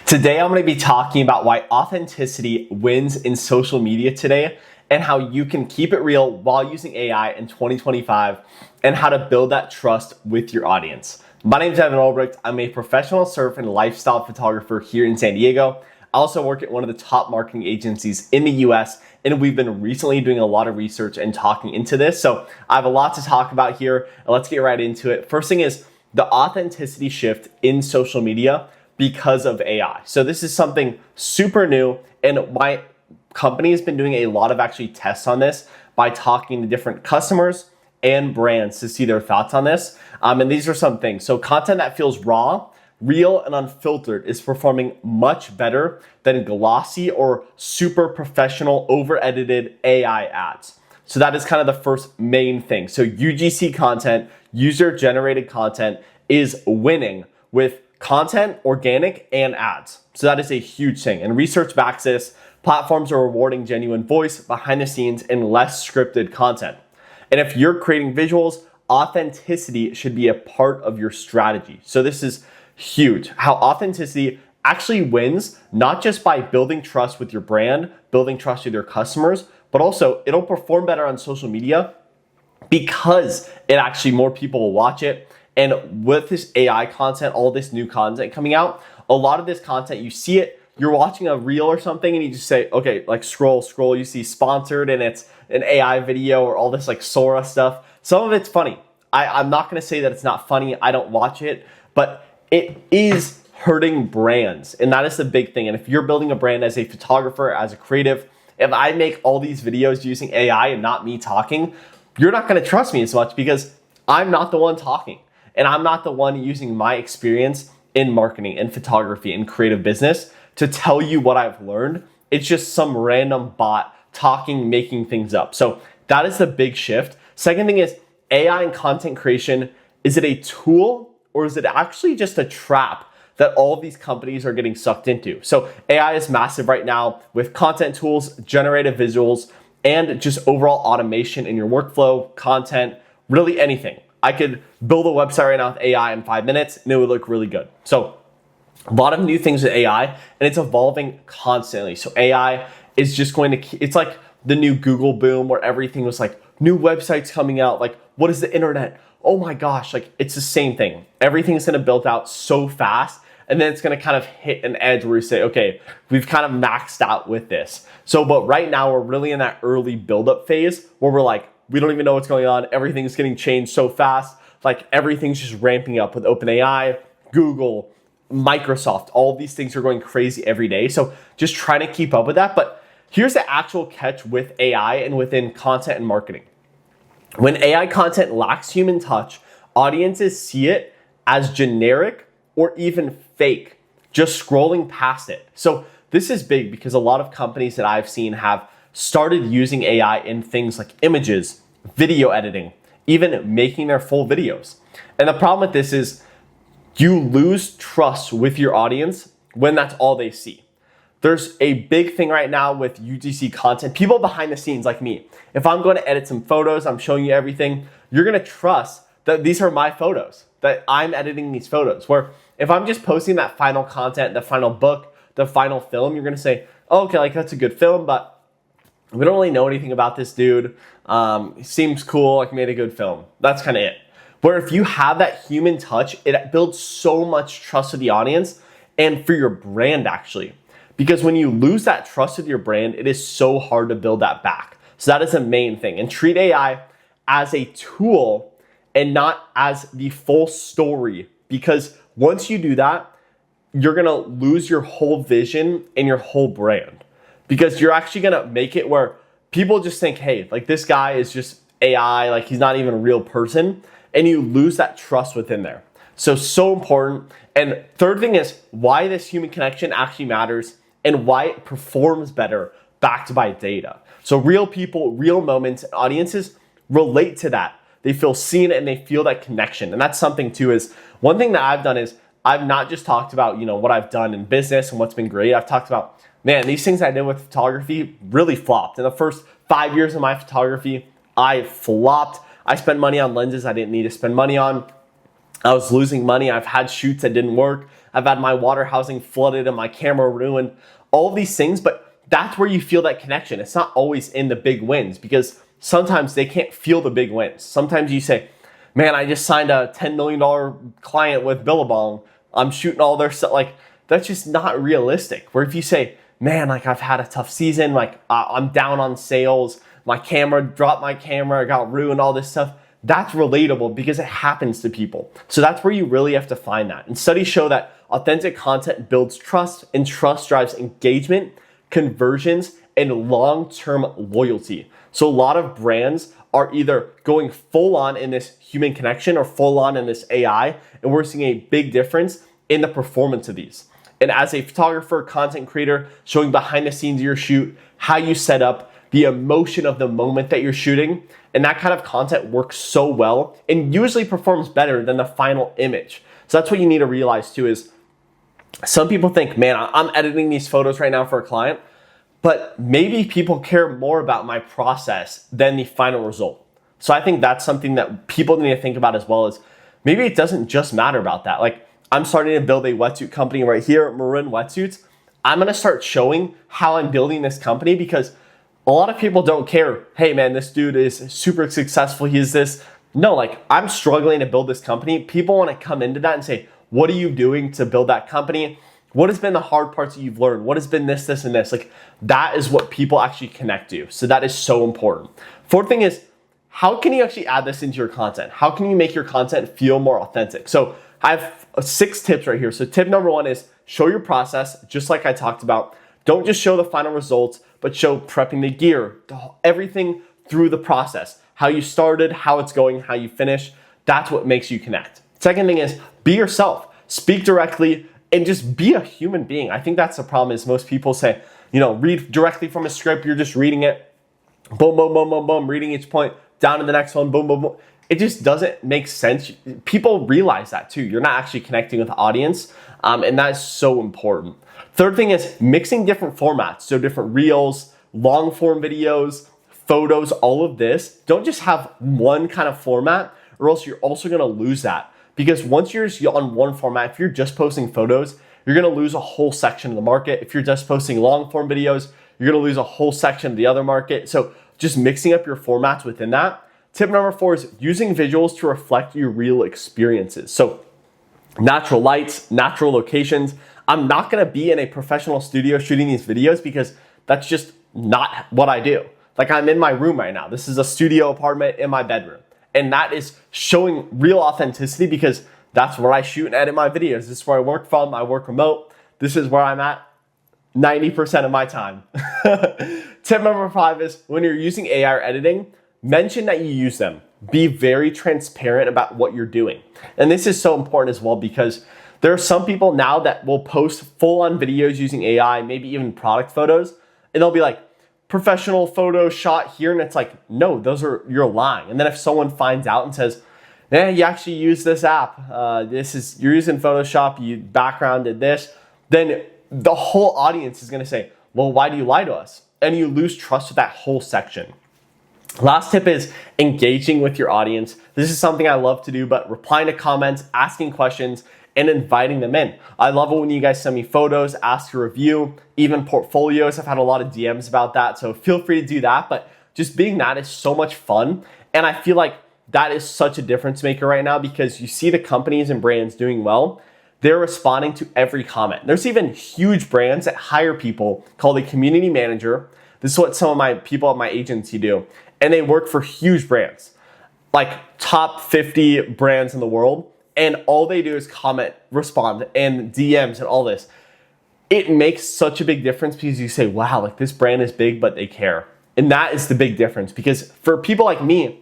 Today, I'm going to be talking about why authenticity wins in social media today and how you can keep it real while using AI in 2025 and how to build that trust with your audience. My name is Evan Albrecht. I'm a professional surf and lifestyle photographer here in San Diego. I also work at one of the top marketing agencies in the US, and we've been recently doing a lot of research and talking into this. So I have a lot to talk about here, and let's get right into it. First thing is the authenticity shift in social media because of AI. So this is something super new, and my company has been doing a lot of actually tests on this by talking to different customers and brands to see their thoughts on this. And these are some things. So content that feels raw, real, and unfiltered is performing much better than glossy or super professional, over-edited AI ads. So that is kind of the first main thing. So UGC content, user-generated content, is winning with content, organic, and ads. So that is a huge thing. And research backs this. Platforms are rewarding genuine voice, behind the scenes, and less scripted content. And if you're creating visuals, authenticity should be a part of your strategy. So this is huge. How authenticity actually wins, not just by building trust with your brand, building trust with your customers, but also it'll perform better on social media because it actually more people will watch it. And with this AI content, all this new content coming out, a lot of this content, you see it, you're watching a reel or something and you just say, okay, like scroll, you see sponsored and it's an AI video or all this like Sora stuff. Some of it's funny. I'm not gonna say that it's not funny. I don't watch it, but it is hurting brands. And that is the big thing. And if you're building a brand as a photographer, as a creative, if I make all these videos using AI and not me talking, you're not gonna trust me as much because I'm not the one talking. And I'm not the one using my experience in marketing and photography and creative business to tell you what I've learned. It's just some random bot talking, making things up. So that is the big shift. Second thing is AI and content creation. Is it a tool or is it actually just a trap that all of these companies are getting sucked into? So AI is massive right now with content tools, generative visuals, and just overall automation in your workflow, content, really anything. I could build a website right now with AI in 5 minutes and it would look really good. So a lot of new things with AI and it's evolving constantly. So AI is just going to, it's like the new Google boom where everything was like new websites coming out. Like what is the internet? Oh my gosh, like it's the same thing. Everything's going to build out so fast and then it's going to kind of hit an edge where you say, okay, we've kind of maxed out with this. So, but right now we're really in that early buildup phase where we're like, we don't even know what's going on. Everything's getting changed so fast. Like everything's just ramping up with OpenAI, Google, Microsoft. All of these things are going crazy every day. So just trying to keep up with that. But here's the actual catch with AI and within content and marketing. When AI content lacks human touch, audiences see it as generic or even fake, just scrolling past it. So this is big because a lot of companies that I've seen have started using AI in things like images, video editing, even making their full videos. And the problem with this is you lose trust with your audience when that's all they see. There's a big thing right now with UGC content. People behind the scenes like me, if I'm going to edit some photos, I'm showing you everything, you're going to trust that these are my photos, that I'm editing these photos. Where if I'm just posting that final content, the final book, the final film, you're going to say, oh, okay, like that's a good film, but we don't really know anything about this dude. He seems cool, like made a good film. That's kind of it. Where if you have that human touch, it builds so much trust with the audience and for your brand actually. Because when you lose that trust with your brand, it is so hard to build that back. So that is the main thing. And treat AI as a tool and not as the full story. Because once you do that, you're gonna lose your whole vision and your whole brand. Because you're actually gonna make it where people just think, hey, like this guy is just AI, like he's not even a real person, and you lose that trust within there. So important. And third thing is why this human connection actually matters and why it performs better backed by data. So real people, real moments, audiences relate to that. They feel seen and they feel that connection. And that's something too is one thing that I've done is I've not just talked about, what I've done in business and what's been great. I've talked about, man, these things I did with photography really flopped. In the first 5 years of my photography, I flopped. I spent money on lenses I didn't need to spend money on. I was losing money. I've had shoots that didn't work. I've had my water housing flooded and my camera ruined, all of these things. But that's where you feel that connection. It's not always in the big wins because sometimes they can't feel the big wins. Sometimes you say, man, I just signed a $10 million client with Billabong. I'm shooting all their stuff. Like, that's just not realistic. Where if you say, man, like I've had a tough season, like I'm down on sales, my camera dropped, my camera got ruined, all this stuff. That's relatable because it happens to people. So that's where you really have to find that. And studies show that authentic content builds trust, and trust drives engagement, conversions, and long-term loyalty. So a lot of brands are either going full on in this human connection or full on in this AI, and we're seeing a big difference in the performance of these. And as a photographer, content creator, showing behind the scenes of your shoot, how you set up, the emotion of the moment that you're shooting, and that kind of content works so well and usually performs better than the final image. So that's what you need to realize too is some people think, man, I'm editing these photos right now for a client, but maybe people care more about my process than the final result. So I think that's something that people need to think about as well is maybe it doesn't just matter about that. Like I'm starting to build a wetsuit company right here, MARIN Wetsuits. I'm gonna start showing how I'm building this company because a lot of people don't care. Hey man, this dude is super successful. He is this. No, like I'm struggling to build this company. People want to come into that and say, what are you doing to build that company? What has been the hard parts that you've learned? What has been this, this, and this? Like that is what people actually connect to. So that is so important. Fourth thing is, how can you actually add this into your content? How can you make your content feel more authentic? So I have 6 tips right here. So tip number 1 is show your process, just like I talked about. Don't just show the final results, but show prepping the gear, everything through the process, how you started, how it's going, how you finish. That's what makes you connect. Second thing is be yourself, speak directly, and just be a human being. I think that's the problem is most people say, read directly from a script. You're just reading it, boom, boom, boom, boom, boom, reading each point, down to the next one, boom, boom, boom. It just doesn't make sense. People realize that too. You're not actually connecting with the audience, and that's so important. Third thing is mixing different formats. So different reels, long form videos, photos, all of this. Don't just have one kind of format or else you're also gonna lose that. Because once you're on one format, if you're just posting photos, you're gonna lose a whole section of the market. If you're just posting long form videos, you're gonna lose a whole section of the other market. So just mixing up your formats within that. Tip number 4 is using visuals to reflect your real experiences. So natural lights, natural locations. I'm not gonna be in a professional studio shooting these videos because that's just not what I do. Like I'm in my room right now. This is a studio apartment in my bedroom. And that is showing real authenticity because that's where I shoot and edit my videos. This is where I work from. I work remote. This is where I'm at 90% of my time. Tip number 5 is when you're using AI or editing, mention that you use them. Be very transparent about what you're doing. And this is so important as well because there are some people now that will post full-on videos using AI, maybe even product photos, and they'll be like, professional photo shot here, and it's like, no, you're lying. And then if someone finds out and says, you actually use this app, you're using Photoshop, you backgrounded this, then the whole audience is gonna say, well, why do you lie to us? And you lose trust with that whole section. Last tip is engaging with your audience. This is something I love to do, but replying to comments, asking questions, and inviting them in. I love it when you guys send me photos, ask to review, even portfolios. I've had a lot of DMs about that, so feel free to do that. But just being that is so much fun. And I feel like that is such a difference maker right now because you see the companies and brands doing well. They're responding to every comment. There's even huge brands that hire people called a community manager. This is what some of my people at my agency do. And they work for huge brands, like top 50 brands in the world. And all they do is comment, respond, and DMs and all this. It makes such a big difference because you say, wow, like this brand is big, but they care. And that is the big difference because for people like me,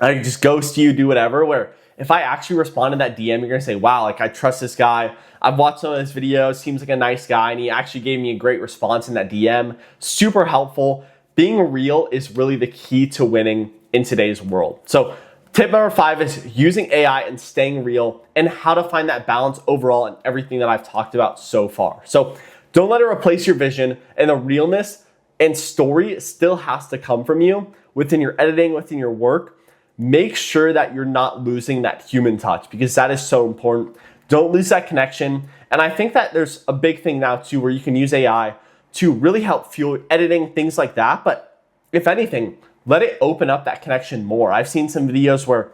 I can just ghost you, do whatever, where if I actually respond to that DM, you're gonna say, wow, like I trust this guy. I've watched some of his videos, seems like a nice guy, and he actually gave me a great response in that DM. Super helpful. Being real is really the key to winning in today's world. So tip number 5 is using AI and staying real and how to find that balance overall in everything that I've talked about so far. So don't let it replace your vision, and the realness and story still has to come from you within your editing, within your work. make sure that you're not losing that human touch, because that is so important. Don't lose that connection. And I think that there's a big thing now too, where you can use AI to really help fuel editing, things like that. But if anything, let it open up that connection more. I've seen some videos where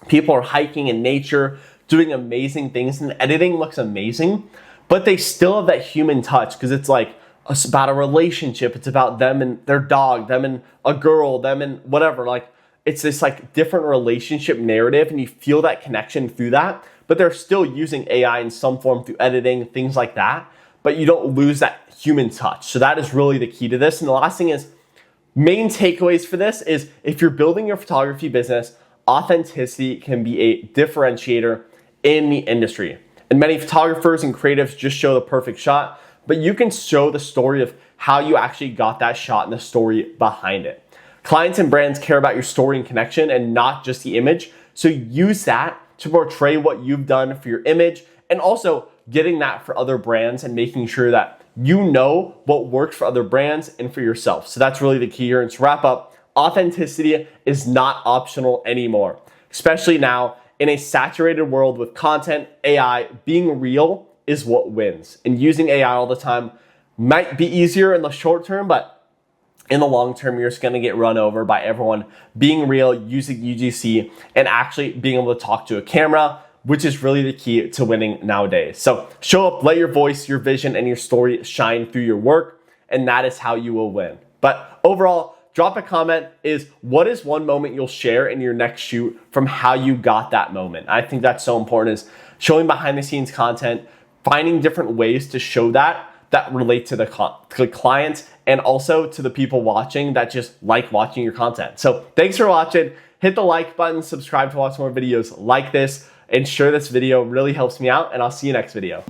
people are hiking in nature, doing amazing things, and the editing looks amazing, but they still have that human touch, because it's like, it's about a relationship. It's about them and their dog, them and a girl, them and whatever. Like, it's this like different relationship narrative, and you feel that connection through that, but they're still using AI in some form through editing, things like that, but you don't lose that human touch. So that is really the key to this. And the last thing is, main takeaways for this is, if you're building your photography business, authenticity can be a differentiator in the industry. And many photographers and creatives just show the perfect shot, but you can show the story of how you actually got that shot and the story behind it. Clients and brands care about your story and connection, and not just the image. So use that to portray what you've done for your image, and also getting that for other brands and making sure that you know what works for other brands and for yourself. So that's really the key here. And to wrap up, authenticity is not optional anymore, especially now in a saturated world with content. AI, being real is what wins. And using AI all the time might be easier in the short term, but in the long term, you're just gonna get run over by everyone being real, using UGC, and actually being able to talk to a camera, which is really the key to winning nowadays. So show up, let your voice, your vision, and your story shine through your work, and that is how you will win. But overall, drop a comment. What is one moment you'll share in your next shoot from how you got that moment? I think that's so important, is showing behind the scenes content, finding different ways to show that relate to the client, and also to the people watching that just like watching your content. So thanks for watching. Hit the like button, subscribe to watch more videos like this, and share this video. Really helps me out, and I'll see you next video.